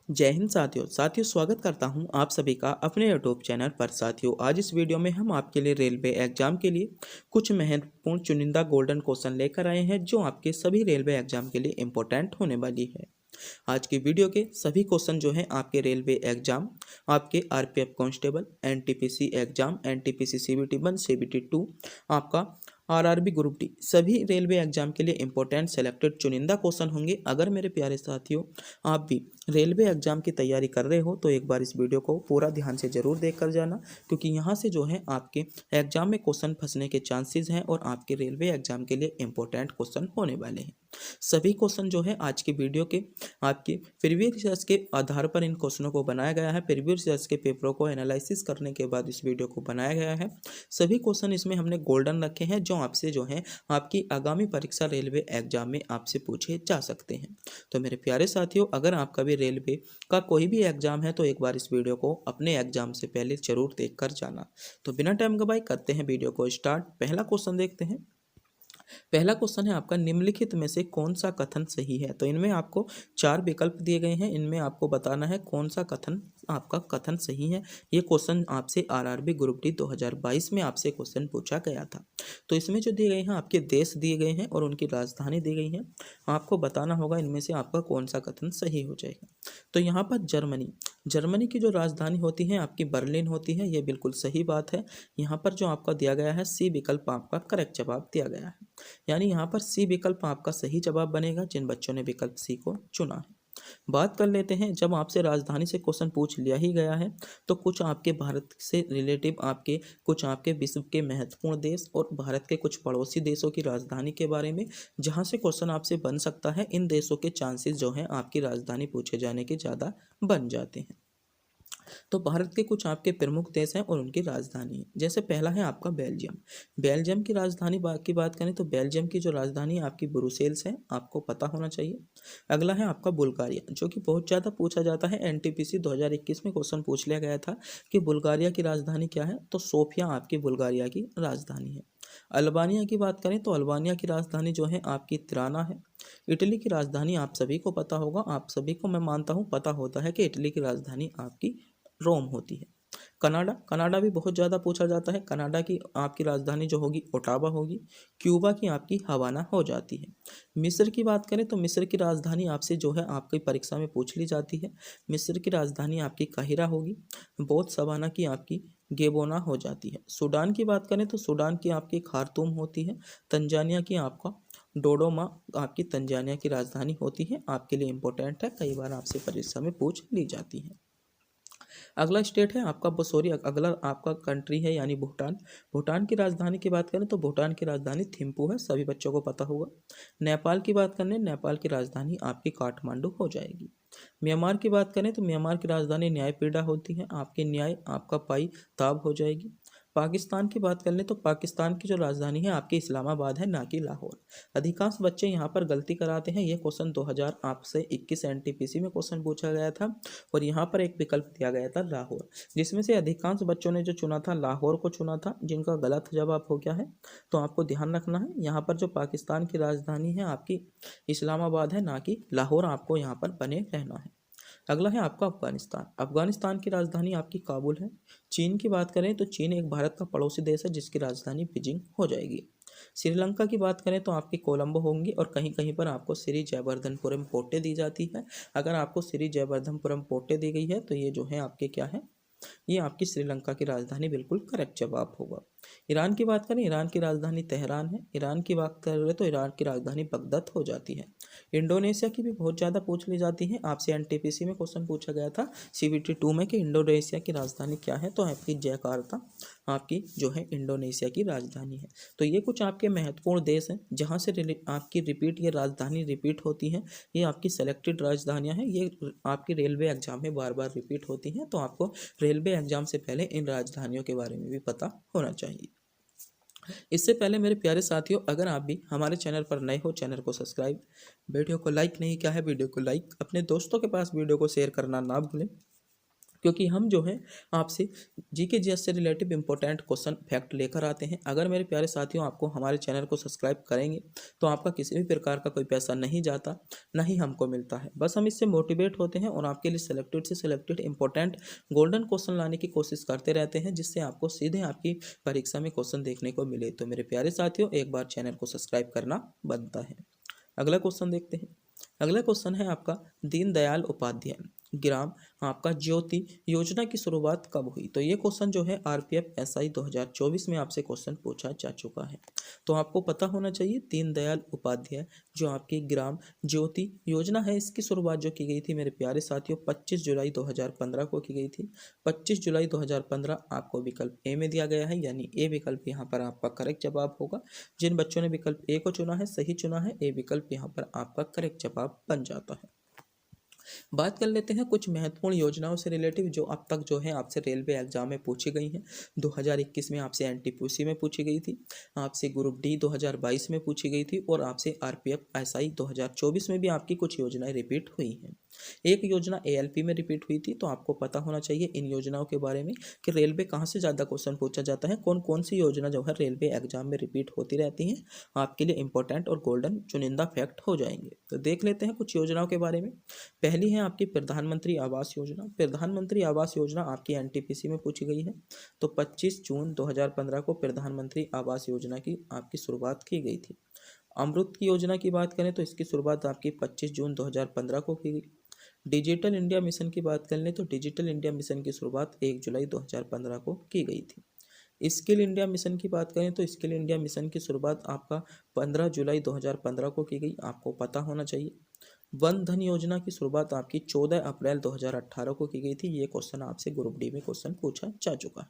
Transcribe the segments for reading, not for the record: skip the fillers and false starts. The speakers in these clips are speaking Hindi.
जय हिंद साथियों स्वागत करता हूं आप सभी का अपने यूट्यूब चैनल पर। साथियों, आज इस वीडियो में हम आपके लिए रेलवे एग्जाम के लिए कुछ महत्वपूर्ण चुनिंदा गोल्डन क्वेश्चन लेकर आए हैं जो आपके सभी रेलवे एग्जाम के लिए इम्पोर्टेंट होने वाली है। आज की वीडियो के सभी क्वेश्चन जो हैं आपके रेलवे एग्जाम, आपके RPF constable, NTPC exam, NTPC CBT 1, CBT 2, आपका आरआरबी ग्रुप डी, सभी रेलवे एग्जाम के लिए इंपॉर्टेंट सेलेक्टेड चुनिंदा क्वेश्चन होंगे। अगर मेरे प्यारे साथियों आप भी रेलवे एग्जाम की तैयारी कर रहे हो तो एक बार इस वीडियो को पूरा ध्यान से जरूर देख कर जाना, क्योंकि यहाँ से जो है आपके एग्जाम में क्वेश्चन फंसने के चांसेस हैं और आपके रेलवे एग्जाम के लिए इंपॉर्टेंट क्वेश्चन होने वाले हैं। सभी क्वेश्चन जो है आज की वीडियो के आपके प्रीवियस रिसर्च के आधार पर इन क्वेश्चनों को बनाया गया है। प्रीवियस रिसर्च के पेपरों को एनालिसिस करने के बाद इस वीडियो को बनाया गया है। सभी क्वेश्चन इसमें हमने गोल्डन रखे हैं जो आपसे जो है आपकी आगामी परीक्षा रेलवे एग्जाम में आपसे पूछे जा सकते हैं। तो मेरे प्यारे साथियों, अगर आपका भी रेलवे का कोई भी एग्जाम है तो एक बार इस वीडियो को अपने एग्जाम से पहले जरूर देख कर जाना। तो बिना टाइम गवाए करते हैं वीडियो को स्टार्ट। पहला क्वेश्चन देखते हैं। पहला क्वेश्चन है आपका, निम्नलिखित में से कौन सा कथन सही है। तो इनमें आपको चार विकल्प दिए गए हैं, इनमें आपको बताना है कौन सा कथन आपका कथन सही है। ये क्वेश्चन आपसे आरआरबी ग्रुप डी 2022 में आपसे क्वेश्चन पूछा गया था। तो इसमें जो दिए गए हैं आपके देश दिए गए हैं और उनकी राजधानी दी गई है। आपको बताना होगा इनमें से आपका कौन सा कथन सही हो जाएगा। तो यहाँ पर जर्मनी की जो राजधानी होती है आपकी बर्लिन होती है, ये बिल्कुल सही बात है। यहाँ पर जो आपका दिया गया है सी विकल्प आपका करेक्ट जवाब दिया गया है, यानी यहाँ पर सी विकल्प आपका सही जवाब बनेगा जिन बच्चों ने विकल्प सी को चुना है। बात कर लेते हैं, जब आपसे राजधानी से क्वेश्चन पूछ लिया ही गया है तो कुछ आपके भारत से रिलेटिव आपके कुछ आपके विश्व के महत्वपूर्ण देश और भारत के कुछ पड़ोसी देशों की राजधानी के बारे में जहां से क्वेश्चन आपसे बन सकता है, इन देशों के चांसेस जो हैं आपकी राजधानी पूछे जाने के ज़्यादा बन जाते हैं। तो भारत के कुछ आपके प्रमुख देश हैं और उनकी राजधानी है। जैसे पहला है आपका बेल्जियम। बेल्जियम की राजधानी की बात करें तो बेल्जियम की जो राजधानी है आपकी ब्रुसेल्स है, आपको पता होना चाहिए। अगला है आपका बुल्गारिया, जो कि बहुत ज़्यादा पूछा जाता है। एनटीपीसी 2021 में क्वेश्चन पूछ लिया गया था कि बुल्गारिया की राजधानी क्या है, तो सोफिया आपकी बुल्गारिया की राजधानी है। अल्बानिया की बात करें तो अल्बानिया की राजधानी जो है आपकी तिराना है। इटली की राजधानी आप सभी को पता होगा, आप सभी को मैं मानता हूँ पता होता है कि इटली की राजधानी आपकी रोम होती है। कनाडा भी बहुत ज़्यादा पूछा जाता है। कनाडा की आपकी राजधानी जो होगी ओटावा होगी। क्यूबा की आपकी हवाना हो जाती है। मिस्र की बात करें तो मिस्र की राजधानी आपसे जो है आपकी परीक्षा में पूछ ली जाती है। मिस्र की राजधानी आपकी काहिरा होगी। बोत्सवाना की आपकी गेबोना हो जाती है। सूडान की बात करें तो सूडान की आपकी खार्तूम होती है। तंजानिया की आपका डोडोमा आपकी तंजानिया की राजधानी होती है। आपके लिए इंपॉर्टेंट है, कई बार आपसे परीक्षा में पूछ ली जाती है। अगला स्टेट है आपका सॉरी अगला आपका कंट्री है यानी भूटान। भूटान की राजधानी की बात करें तो भूटान की राजधानी थिम्पू है, सभी बच्चों को पता होगा। नेपाल की बात करें, नेपाल की राजधानी आपकी काठमांडू हो जाएगी। म्यांमार की बात करें तो म्यांमार की राजधानी न्यायपीड़ा होती है, आपके न्याय आपका पाई ताब हो जाएगी। पाकिस्तान की बात कर लें तो पाकिस्तान की जो राजधानी है आपकी इस्लामाबाद है, ना कि लाहौर। अधिकांश बच्चे यहाँ पर गलती कराते हैं। ये क्वेश्चन 2000 आपसे 21 एनटीपीसी में क्वेश्चन पूछा गया था और यहाँ पर एक विकल्प दिया गया था लाहौर, जिसमें से अधिकांश बच्चों ने जो चुना था लाहौर को चुना था, जिनका गलत जवाब हो गया है। तो आपको ध्यान रखना है, यहाँ पर जो पाकिस्तान की राजधानी है आपकी इस्लामाबाद है, ना कि लाहौर। आपको यहाँ पर बने रहना है। अगला है आपका अफगानिस्तान। अफगानिस्तान की राजधानी आपकी काबुल है। चीन की बात करें तो चीन एक भारत का पड़ोसी देश है जिसकी राजधानी बीजिंग हो जाएगी। श्रीलंका की बात करें तो आपकी कोलंबो होंगी और कहीं कहीं पर आपको श्री जयवर्धनपुरम पोर्टे दी जाती है। अगर आपको श्री जयवर्धनपुरम पोर्टे दी गई है तो ये जो है आपके क्या है, ये आपकी श्रीलंका की राजधानी बिल्कुल करेक्ट जवाब होगा। ईरान की बात करें, ईरान की राजधानी तेहरान है। ईरान की बात कर रहे तो ईरान की राजधानी बगदाद हो जाती है। इंडोनेशिया की भी बहुत ज़्यादा पूछ ली जाती है। आपसे एनटीपीसी में क्वेश्चन पूछा गया था सीबीटी 2 में कि इंडोनेशिया की राजधानी क्या है, तो आपकी जकार्ता आपकी जो है इंडोनेशिया की राजधानी है। तो ये कुछ आपके महत्वपूर्ण देश हैं जहाँ से आपकी रिपीट ये राजधानी रिपीट होती हैं। ये आपकी सेलेक्टेड राजधानियाँ हैं, ये आपकी रेलवे एग्जाम में बार बार रिपीट होती हैं। तो आपको रेलवे एग्जाम से पहले इन राजधानियों के बारे में भी पता होना चाहिए। इससे पहले मेरे प्यारे साथियों, अगर आप भी हमारे चैनल पर नए हो, चैनल को सब्सक्राइब, वीडियो को लाइक नहीं किया है वीडियो को लाइक, अपने दोस्तों के पास वीडियो को शेयर करना ना भूलें, क्योंकि हम जो है आपसे जीके जीएस से रिलेटिव इंपॉर्टेंट क्वेश्चन फैक्ट लेकर आते हैं। अगर मेरे प्यारे साथियों आपको हमारे चैनल को सब्सक्राइब करेंगे तो आपका किसी भी प्रकार का कोई पैसा नहीं जाता, ना ही हमको मिलता है। बस हम इससे मोटिवेट होते हैं और आपके लिए सिलेक्टेड से सिलेक्टेड इंपॉर्टेंट गोल्डन क्वेश्चन लाने की कोशिश करते रहते हैं, जिससे आपको सीधे आपकी परीक्षा में क्वेश्चन देखने को मिले। तो मेरे प्यारे साथियों एक बार चैनल को सब्सक्राइब करना बनता है। अगला क्वेश्चन देखते हैं। अगला क्वेश्चन है आपका दीनदयाल उपाध्याय ग्राम आपका ज्योति योजना की शुरुआत कब हुई? तो ये क्वेश्चन जो है आरपीएफ एसआई 2024 में आपसे क्वेश्चन पूछा जा चुका है। तो आपको पता होना चाहिए दीनदयाल उपाध्याय जो आपकी ग्राम ज्योति योजना है, इसकी शुरुआत जो की गई थी मेरे प्यारे साथियों 25 जुलाई 2015 को की गई थी। 25 जुलाई 2015 आपको विकल्प ए में दिया गया है, यानी ए विकल्प यहाँ पर आपका करेक्ट जवाब होगा। जिन बच्चों ने विकल्प ए को चुना है, सही चुना है, ए विकल्प यहाँ पर आपका करेक्ट जवाब बन जाता है। बात कर लेते हैं कुछ महत्वपूर्ण योजनाओं से रिलेटिव जो अब तक जो है आपसे रेलवे एग्जाम में पूछी गई हैं। 2021 में आपसे एनटीपीसी में पूछी गई थी, आपसे ग्रुप डी 2022 में पूछी गई थी और आपसे आरपीएफ एसआई 2024 में भी आपकी कुछ योजनाएं रिपीट हुई हैं। एक योजना एएलपी में रिपीट हुई थी। तो आपको पता होना चाहिए इन योजनाओं के बारे में कि रेलवे कहाँ से ज़्यादा क्वेश्चन पूछा जाता है, कौन कौन सी योजना जो है रेलवे एग्जाम में रिपीट होती रहती हैं। आपके लिए इंपॉर्टेंट और गोल्डन चुनिंदा फैक्ट हो जाएंगे। तो देख लेते हैं कुछ योजनाओं के बारे में। पहली है आपकी प्रधानमंत्री आवास योजना। प्रधानमंत्री आवास योजना आपकी एनटीपीसी में पूछी गई है। तो 25 जून 2015 को प्रधानमंत्री आवास योजना की आपकी शुरुआत की गई थी। अमृत की योजना की बात करें तो इसकी शुरुआत आपकी 25 जून 2015 को की गई। डिजिटल इंडिया मिशन की बात कर लें तो डिजिटल इंडिया मिशन की शुरुआत 1 जुलाई 2015 को की गई थी। स्किल इंडिया मिशन की बात करें तो स्किल इंडिया मिशन की शुरुआत आपका 15 जुलाई 2015 को की गई, आपको पता होना चाहिए। वन धन योजना की शुरुआत आपकी 14 अप्रैल 2018 को की गई थी। ये क्वेश्चन आपसे ग्रुप डी में क्वेश्चन पूछा जा चुका है।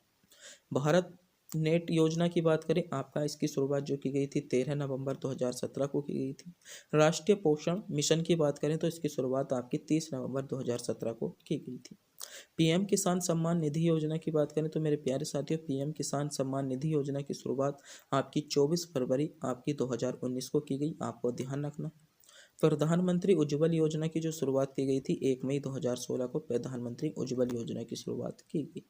भारत नेट योजना की बात करें आपका इसकी शुरुआत जो की गई थी 13 नवंबर 2017 को की गई थी। राष्ट्रीय पोषण मिशन की बात करें तो इसकी शुरुआत आपकी 30 नवंबर 2017 को की गई थी। पीएम किसान सम्मान निधि योजना की बात करें तो मेरे प्यारे साथियों पीएम किसान सम्मान निधि योजना की शुरुआत आपकी 24 फरवरी आपकी 2019 को की गई, आपको ध्यान रखना। प्रधानमंत्री उज्ज्वल योजना की जो शुरुआत की गई थी 1 मई 2016 को प्रधानमंत्री उज्ज्वल योजना की शुरुआत की गई।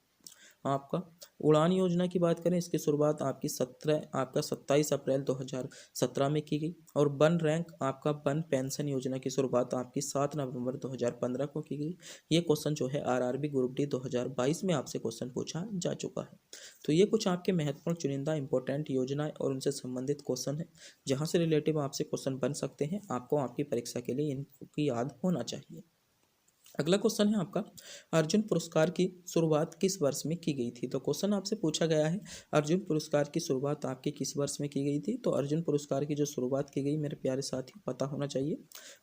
आपका उड़ान योजना की बात करें इसकी शुरुआत आपकी 27 अप्रैल 2017 में की गई। और वन रैंक आपका वन पेंशन योजना की शुरुआत आपकी 7 नवंबर 2015 को की गई। ये क्वेश्चन जो है आरआरबी ग्रुप डी 2022 में आपसे क्वेश्चन पूछा जा चुका है। तो ये कुछ आपके महत्वपूर्ण चुनिंदा इंपॉर्टेंट योजनाएं और उनसे संबंधित क्वेश्चन है जहाँ से रिलेटिव आपसे क्वेश्चन बन सकते हैं। आपको आपकी परीक्षा के लिए इनकी याद होना चाहिए। अगला क्वेश्चन है आपका अर्जुन पुरस्कार की शुरुआत किस वर्ष में की गई थी? तो क्वेश्चन आपसे पूछा गया है अर्जुन पुरस्कार की शुरुआत आपकी किस वर्ष में की गई थी? तो अर्जुन पुरस्कार की जो शुरुआत की गई मेरे प्यारे साथी पता होना चाहिए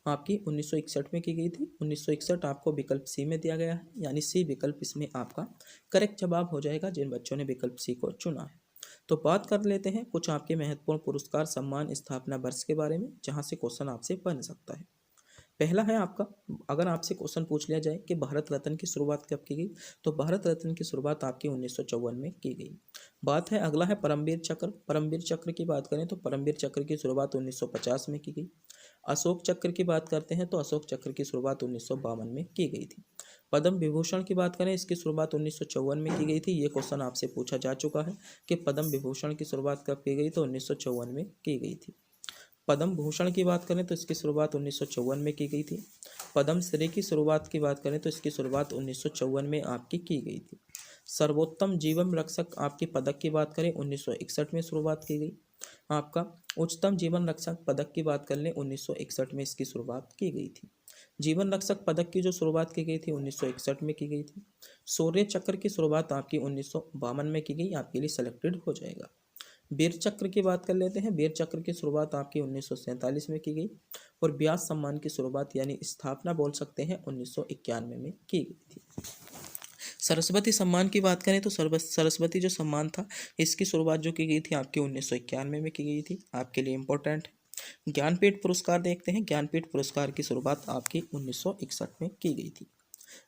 आपकी 1961 में की गई थी। 1961 आपको विकल्प सी में दिया गया है, यानी सी विकल्प इसमें आपका करेक्ट जवाब हो जाएगा जिन बच्चों ने विकल्प सी को चुना है। तो बात कर लेते हैं कुछ आपके महत्वपूर्ण पुरस्कार सम्मान स्थापना वर्ष के बारे में जहाँ से क्वेश्चन आपसे बन सकता है। पहला है आपका अगर आपसे क्वेश्चन पूछ लिया जाए कि भारत रत्न की शुरुआत कब की गई, तो भारत रत्न की शुरुआत आपकी 1954 में की गई। बात है अगला है परमवीर चक्र। परमवीर चक्र की बात करें तो परमवीर चक्र की शुरुआत 1950 में की गई। अशोक चक्र की बात करते हैं तो अशोक चक्र की शुरुआत 1952 में की गई थी। पद्म विभूषण की बात करें इसकी शुरुआत 1954 में की गई थी। ये क्वेश्चन आपसे पूछा जा चुका है कि पद्म विभूषण की शुरुआत कब की गई, तो 1954 में की गई थी। पद्म भूषण की बात करें तो इसकी शुरुआत 1954 में की गई थी। पद्म श्री की शुरुआत की बात करें तो इसकी शुरुआत 1954 में आपकी की गई थी। सर्वोत्तम जीवन रक्षक आपके पदक की बात करें 1961 में शुरुआत की गई। आपका उच्चतम जीवन रक्षक पदक की बात कर लें 1961 में इसकी शुरुआत की गई थी। जीवन रक्षक पदक की जो शुरुआत की गई थी 1961 में की गई थी। शौर्य चक्र की शुरुआत आपकी 1952 में की गई, आपके लिए सिलेक्टेड हो जाएगा। वीर चक्र की बात कर लेते हैं। वीर चक्र की शुरुआत आपकी 1947 में की गई और व्यास सम्मान की शुरुआत यानी स्थापना बोल सकते हैं 1991 में की गई थी। सरस्वती सम्मान की बात करें तो सरस्वती जो सम्मान था इसकी शुरुआत जो की गई थी आपकी 1991 में की गई थी, आपके लिए इंपॉर्टेंट है। ज्ञानपीठ पुरस्कार देखते हैं। ज्ञानपीठ पुरस्कार की शुरुआत आपकी 1961 में की गई थी।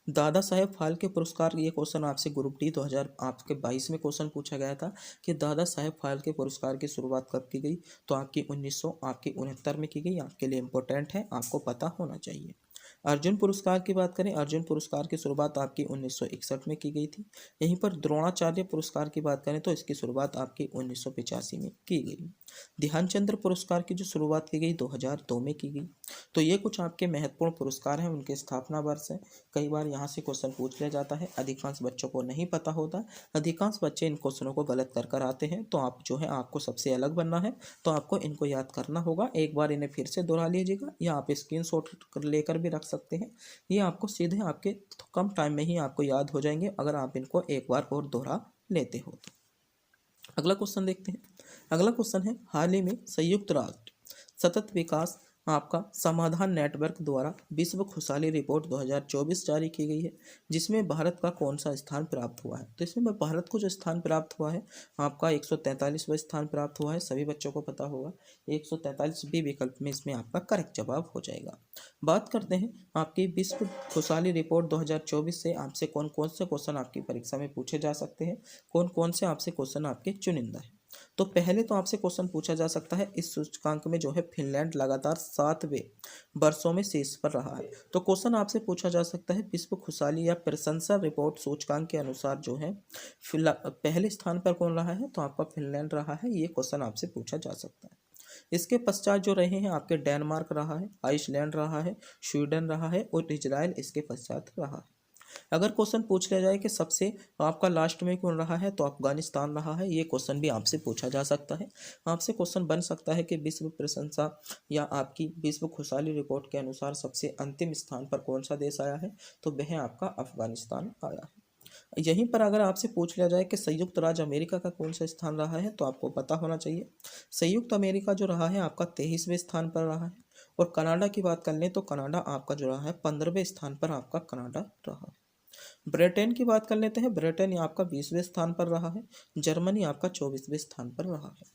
दादा साहेब फाल्के पुरस्कार, ये क्वेश्चन आपसे ग्रुप डी 2022 में क्वेश्चन पूछा गया था कि दादा साहेब फाल्के पुरस्कार की शुरुआत कब की गई, तो आपकी 1969 में की गई, आपके लिए इंपॉर्टेंट है, आपको पता होना चाहिए। अर्जुन पुरस्कार की बात करें, अर्जुन पुरस्कार की शुरुआत आपकी 1961 में की गई थी। यहीं पर द्रोणाचार्य पुरस्कार की बात करें तो इसकी शुरुआत आपकी 1985 में की गई। ध्यानचंद्र पुरस्कार की जो शुरुआत की गई 2002 में की गई। तो ये कुछ आपके महत्वपूर्ण पुरस्कार हैं, उनके स्थापना वर्ष है। कई बार यहाँ से क्वेश्चन पूछ लिया जाता है, अधिकांश बच्चों को नहीं पता होता, अधिकांश बच्चे इन क्वेश्चनों को गलत कर आते हैं। तो आप जो है आपको सबसे अलग बनना है, तो आपको इनको याद करना होगा। एक बार इन्हें फिर से दोहरा लीजिएगा या आप स्क्रीनशॉट लेकर भी रख सकते हैं। ये आपको सीधे आपके कम टाइम में ही आपको याद हो जाएंगे अगर आप इनको एक बार और दोहरा लेते हो तो। अगला क्वेश्चन देखते हैं। अगला क्वेश्चन है, हाल ही में संयुक्त राष्ट्र सतत विकास आपका समाधान नेटवर्क द्वारा विश्व खुशहाली रिपोर्ट 2024 जारी की गई है, जिसमें भारत का कौन सा स्थान प्राप्त हुआ है। तो इसमें भारत को जो स्थान प्राप्त हुआ है आपका 143वां स्थान प्राप्त हुआ है। सभी बच्चों को पता होगा 143 बी विकल्प में इसमें आपका करेक्ट जवाब हो जाएगा। बात करते हैं आपकी विश्व खुशहाली रिपोर्ट 2024 से आपसे कौन कौन से क्वेश्चन आपकी परीक्षा में पूछे जा सकते हैं, कौन कौन से आपसे क्वेश्चन आपके चुनिंदा है। तो पहले तो आपसे क्वेश्चन पूछा जा सकता है, इस सूचकांक में जो है फिनलैंड लगातार 7वें वर्षों में शीर्ष पर रहा है। तो क्वेश्चन आपसे पूछा जा सकता है, विश्व खुशहाली या प्रशंसा रिपोर्ट सूचकांक के अनुसार जो है पहले स्थान पर कौन रहा है, तो आपका फिनलैंड रहा है। ये क्वेश्चन आपसे पूछा जा सकता है। इसके पश्चात जो रहे हैं आपके डेनमार्क रहा है, आइसलैंड रहा है, स्वीडन रहा है और इजराइल इसके पश्चात रहा है। अगर क्वेश्चन पूछ लिया जाए कि सबसे आपका लास्ट में कौन रहा है, तो अफगानिस्तान रहा है। ये क्वेश्चन भी आपसे पूछा जा सकता है। आपसे क्वेश्चन बन सकता है कि विश्व प्रशंसा या आपकी विश्व खुशहाली रिपोर्ट के अनुसार सबसे अंतिम स्थान पर कौन सा देश आया है, तो वह आपका अफगानिस्तान आया है। यहीं पर अगर आपसे पूछ लिया जाए कि संयुक्त राज्य अमेरिका का कौन सा स्थान रहा है, तो आपको पता होना चाहिए संयुक्त अमेरिका जो रहा है आपका 23वें स्थान पर रहा है। और कनाडा की बात कर लें तो कनाडा आपका जो रहा है 15वें स्थान पर आपका कनाडा रहा है। ब्रिटेन की बात कर लेते हैं, ब्रिटेन आपका 20वें स्थान पर रहा है। जर्मनी आपका 24वें स्थान पर रहा है।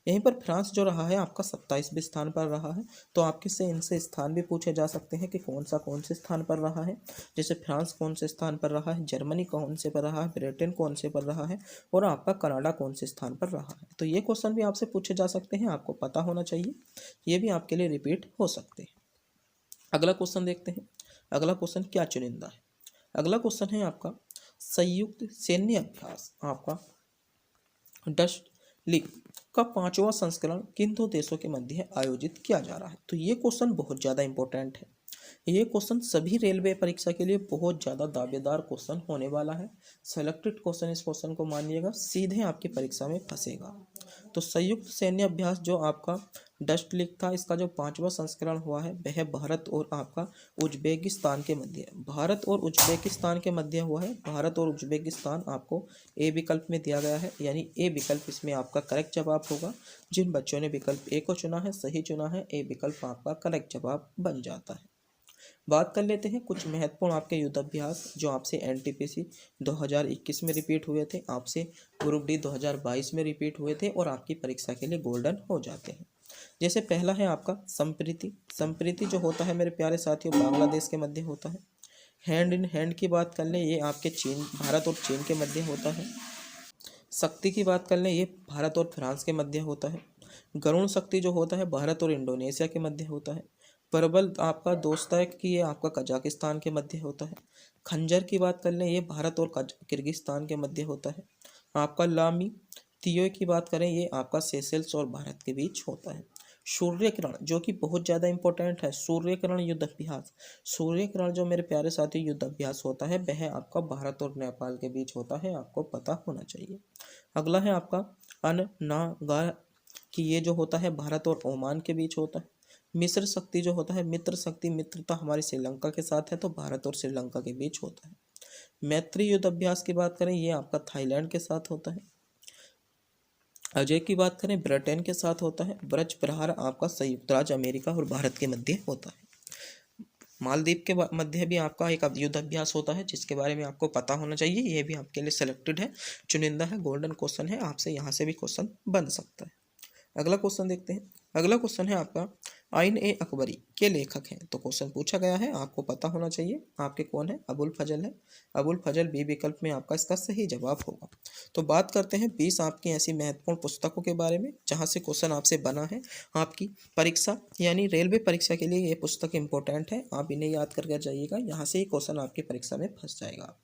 यहीं पर फ्रांस जो रहा है आपका 27वें स्थान पर रहा है। तो आपके से इनसे स्थान भी पूछे जा सकते हैं कि कौन से स्थान पर रहा है। जैसे फ्रांस कौन से स्थान पर रहा है, जर्मनी कौन से पर रहा है, ब्रिटेन कौन से पर रहा है और आपका कनाडा कौन से स्थान पर रहा है। तो ये क्वेश्चन भी आपसे पूछे जा सकते हैं, आपको पता होना चाहिए। ये भी आपके लिए रिपीट हो सकते हैं। अगला क्वेश्चन देखते हैं। अगला क्वेश्चन क्या चुनिंदा है। अगला क्वेश्चन है आपका संयुक्त सैन्य अभ्यास आपका डस्ट लीग का 5वां संस्करण किन दो देशों के मध्य आयोजित किया जा रहा है। तो ये क्वेश्चन बहुत ज़्यादा इंपॉर्टेंट है। ये क्वेश्चन सभी रेलवे परीक्षा के लिए बहुत ज़्यादा दावेदार क्वेश्चन होने वाला है। सेलेक्टेड क्वेश्चन इस क्वेश्चन को मानिएगा, सीधे आपकी परीक्षा में फंसेगा। तो संयुक्त सैन्य अभ्यास जो आपका डस्ट लीग था, इसका जो 5वां संस्करण हुआ है वह भारत और आपका उज्बेकिस्तान के मध्य है। भारत और उज्बेकिस्तान के मध्य हुआ है। भारत और उज्बेकिस्तान आपको ए विकल्प में दिया गया है, यानी ए विकल्प इसमें आपका करेक्ट जवाब होगा। जिन बच्चों ने विकल्प ए को चुना है, सही चुना है, ए विकल्प आपका करेक्ट जवाब बन जाता है। बात कर लेते हैं कुछ महत्वपूर्ण आपके युद्धाभ्यास जो आपसे एनटीपीसी 2021 में रिपीट हुए थे, आपसे ग्रुप डी 2022 में रिपीट हुए थे और आपकी परीक्षा के लिए गोल्डन हो जाते हैं। जैसे पहला है आपका संप्रीति। संप्रीति जो होता है मेरे प्यारे साथियों बांग्लादेश के मध्य होता है। हैंड इन हैंड की बात कर लें, ये आपके चीन, भारत और चीन के मध्य होता है। शक्ति की बात कर लें, ये भारत और फ्रांस के मध्य होता है। गरुण शक्ति जो होता है भारत और इंडोनेशिया के मध्य होता है। प्रबल आपका दोस्तायक की ये आपका कजाकिस्तान के मध्य होता है। खंजर की बात कर लें, ये भारत और किर्गिस्तान के मध्य होता है। आपका लामी तियो की बात करें, ये आपका सेशेल्स और भारत के बीच होता है। सूर्य किरण जो कि बहुत ज़्यादा इंपॉर्टेंट है, सूर्य किरण युद्ध अभ्यास। सूर्य किरण जो मेरे प्यारे साथी युद्ध अभ्यास होता है वह आपका भारत और नेपाल के बीच होता है, आपको पता होना चाहिए। अगला है आपका अननागा कि ये जो होता है भारत और ओमान के बीच होता है। मिस्र शक्ति जो होता है, मित्र शक्ति, मित्रता हमारी श्रीलंका के साथ है, तो भारत और श्रीलंका के बीच होता है। मैत्री युद्ध अभ्यास की बात करें, ये आपका थाईलैंड के साथ होता है। अजय की बात करें, ब्रिटेन के साथ होता है। ब्रज प्रहार आपका संयुक्त राज्य अमेरिका और भारत के मध्य होता है। मालदीव के मध्य भी आपका एक युद्ध अभ्यास होता है जिसके बारे में आपको पता होना चाहिए। ये भी आपके लिए सेलेक्टेड है, चुनिंदा है, गोल्डन क्वेश्चन है, आपसे यहाँ से भी क्वेश्चन बन सकता है। अगला क्वेश्चन देखते हैं। अगला क्वेश्चन है आपका आइन ए अकबरी के लेखक हैं? तो क्वेश्चन पूछा गया है, आपको पता होना चाहिए आपके कौन है, अबुल फजल है। अबुल फजल बी विकल्प में आपका इसका सही जवाब होगा। तो बात करते हैं 20 आपकी ऐसी महत्वपूर्ण पुस्तकों के बारे में जहां से क्वेश्चन आपसे बना है आपकी परीक्षा यानी रेलवे परीक्षा के लिए। ये पुस्तक इंपॉर्टेंट है, आप इन्हें याद करके जाइएगा, यहाँ से ही क्वेश्चन आपकी परीक्षा में फंस जाएगा।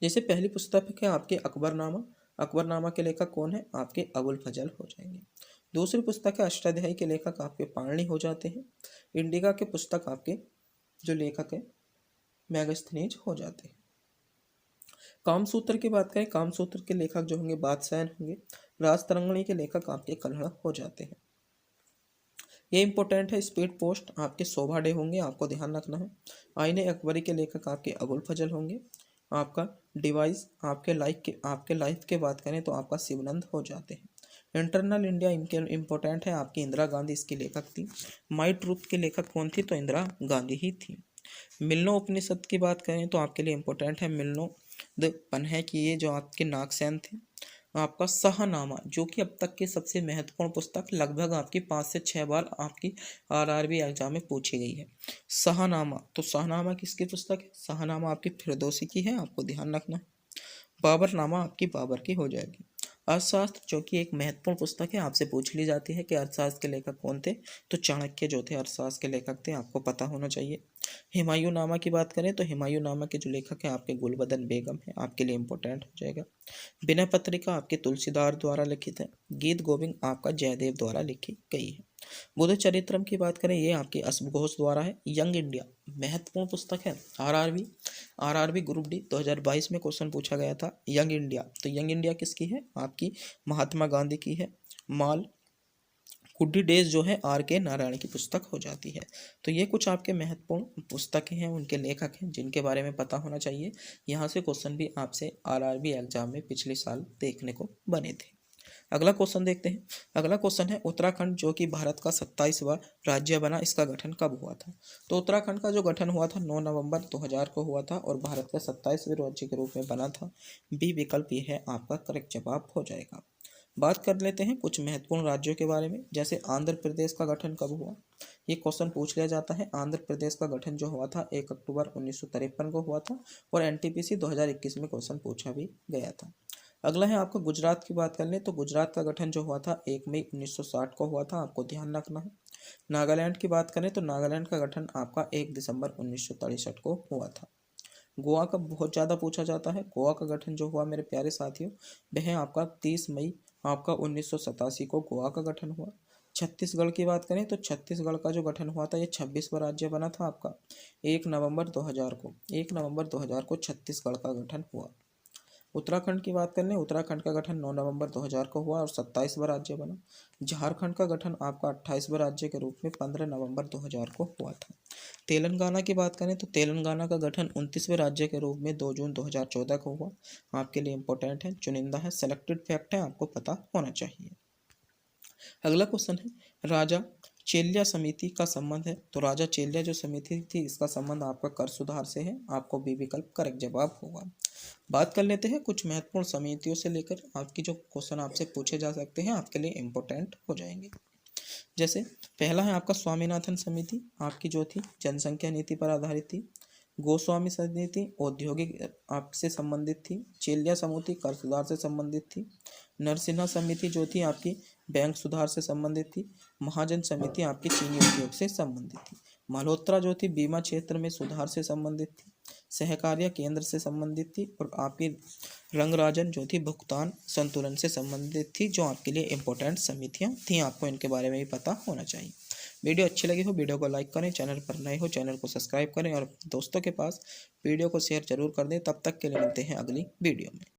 जैसे पहली पुस्तक है आपके अकबरनामा। अकबरनामा के लेखक कौन है? आपके अबुल फजल हो जाएंगे। दूसरी पुस्तक है अष्टाध्यायी के लेखक आपके पाणिनि हो जाते हैं। इंडिका के पुस्तक आपके जो लेखक है मैगस्थनीज हो जाते हैं। कामसूत्र की बात करें, कामसूत्र के लेखक जो होंगे बादशाह होंगे। राजतरंगिणी के लेखक आपके कल्हड़ हो जाते हैं। ये इंपॉर्टेंट है, स्पीड पोस्ट आपके शोभा डे होंगे, आपको ध्यान रखना है। आईने अकबरी के लेखक आपके अबुल फजल होंगे। आपका डिवाइस आपके लाइफ के बात करें तो आपका शिवनंद हो जाते हैं। इंटरनल इंडिया इनके इम्पोर्टेंट है, आपकी इंदिरा गांधी इसकी लेखक थी। माई ट्रूथ की लेखक कौन थी? तो इंदिरा गांधी ही थी। मिलनो उपनिषद की बात करें तो आपके लिए इम्पोर्टेंट है मिलनो द पन्हे की, ये जो आपके नागसेन थे। आपका शाहनामा जो कि अब तक की सबसे महत्वपूर्ण पुस्तक, लगभग आपकी 5 से 6 बार आपकी आरआरबी एग्जाम में पूछी गई है। शाहनामा, तो शाहनामा किसकी पुस्तक है? शाहनामा आपकी फिरदौसी की है, आपको ध्यान रखना है। बाबरनामा आपकी बाबर की हो जाएगी। अर्थशास्त्र जो कि एक महत्वपूर्ण पुस्तक है, आपसे पूछ ली जाती है कि अर्थशास्त्र के लेखक कौन थे? तो चाणक्य जो थे अर्थशास्त्र के लेखक थे, आपको पता होना चाहिए। हुमायूं नामा की बात करें तो हुमायूं नामा के जो लेखक हैं आपके गुलबदन बेगम है, आपके लिए इंपॉर्टेंट हो जाएगा। विनय पत्रिका आपके तुलसीदास द्वारा लिखित है। गीत गोविंद आपका जयदेव द्वारा लिखी गई है। बुद्ध चरित्रम की बात करें, ये आपके अश्वघोष द्वारा है। यंग इंडिया महत्वपूर्ण पुस्तक है। आरआरबी ग्रुप डी 2022 में क्वेश्चन पूछा गया था यंग इंडिया, तो यंग इंडिया किसकी है? आपकी महात्मा गांधी की है। माल गुड्डी डेज जो है आर के नारायण की पुस्तक हो जाती है। तो ये कुछ आपके महत्वपूर्ण पुस्तकें हैं, उनके लेखक हैं जिनके बारे में पता होना चाहिए। यहाँ से क्वेश्चन भी आपसे आरआरबी एग्जाम में पिछले साल देखने को बने थे। अगला क्वेश्चन देखते हैं। अगला क्वेश्चन है उत्तराखंड जो कि भारत का 27वां राज्य बना, इसका गठन कब हुआ था? तो उत्तराखंड का जो गठन हुआ था 9 नवंबर 2000 को हुआ था और भारत का 27वें राज्य के रूप में बना था। बी विकल्प ये है आपका करेक्ट जवाब हो जाएगा। बात कर लेते हैं कुछ महत्वपूर्ण राज्यों के बारे में, जैसे आंध्र प्रदेश का गठन कब हुआ? ये क्वेश्चन पूछ लिया जाता है। आंध्र प्रदेश का गठन जो हुआ था 1 अक्टूबर 1953 को हुआ था और एनटीपीसी 2021 में क्वेश्चन पूछा भी गया था। अगला है आपको गुजरात की बात कर लें तो गुजरात का गठन जो हुआ था 1 मई 1960 को हुआ था, आपको ध्यान रखना है। नागालैंड की बात करें तो नागालैंड का गठन आपका 1 दिसंबर 1963 को हुआ था। गोवा का बहुत ज़्यादा पूछा जाता है। गोवा का गठन जो हुआ मेरे प्यारे साथियों वह आपका 30 मई आपका 1987 को गोवा का गठन हुआ। छत्तीसगढ़ की बात करें तो छत्तीसगढ़ का जो गठन हुआ था ये 26वां राज्य बना था आपका 1 नवंबर 2000 को छत्तीसगढ़ का गठन हुआ। उत्तराखंड की बात कर लें, उत्तराखंड का गठन 9 नवंबर 2000 को हुआ और 27वां राज्य बना। झारखंड का गठन आपका 28वां राज्य के रूप में 15 नवंबर 2000 को हुआ था। तेलंगाना की बात करें तो तेलंगाना का गठन 29वें राज्य के रूप में 2 जून 2014 को हुआ, आपके लिए इंपॉर्टेंट है, चुनिंदा है, सेलेक्टेड फैक्ट है, आपको पता होना चाहिए। अगला क्वेश्चन है राजा चेल्या समिति का संबंध है। तो राजा चेल्या जो समिति थी इसका संबंध आपका कर सुधार से है, आपको बी विकल्प करेक्ट जवाब होगा। बात कर लेते हैं कुछ महत्वपूर्ण समितियों से लेकर आपकी जो क्वेश्चन आपसे पूछे जा सकते हैं, आपके लिए इंपॉर्टेंट हो जाएंगे। जैसे पहला है आपका स्वामीनाथन समिति, आपकी जो थी जनसंख्या नीति पर आधारित थी। गोस्वामी समिति औद्योगिक आपसे संबंधित थी। चेल्या समिति कर सुधार से संबंधित थी। नरसिन्हा समिति जो थी आपकी बैंक सुधार से संबंधित थी। महाजन समिति आपकी चीनी उद्योग से संबंधित थी। मल्होत्रा जो थी बीमा क्षेत्र में सुधार से संबंधित थी। सहकारिता केंद्र से संबंधित थी और आपकी रंगराजन जो थी भुगतान संतुलन से संबंधित थी, जो आपके लिए इंपॉर्टेंट समितियां थी, आपको इनके बारे में भी पता होना चाहिए। वीडियो अच्छी लगी हो वीडियो को लाइक करें, चैनल पर नए हो चैनल को सब्सक्राइब करें और दोस्तों के पास वीडियो को शेयर जरूर कर दें। तब तक के लिए मिलते हैं अगली वीडियो में।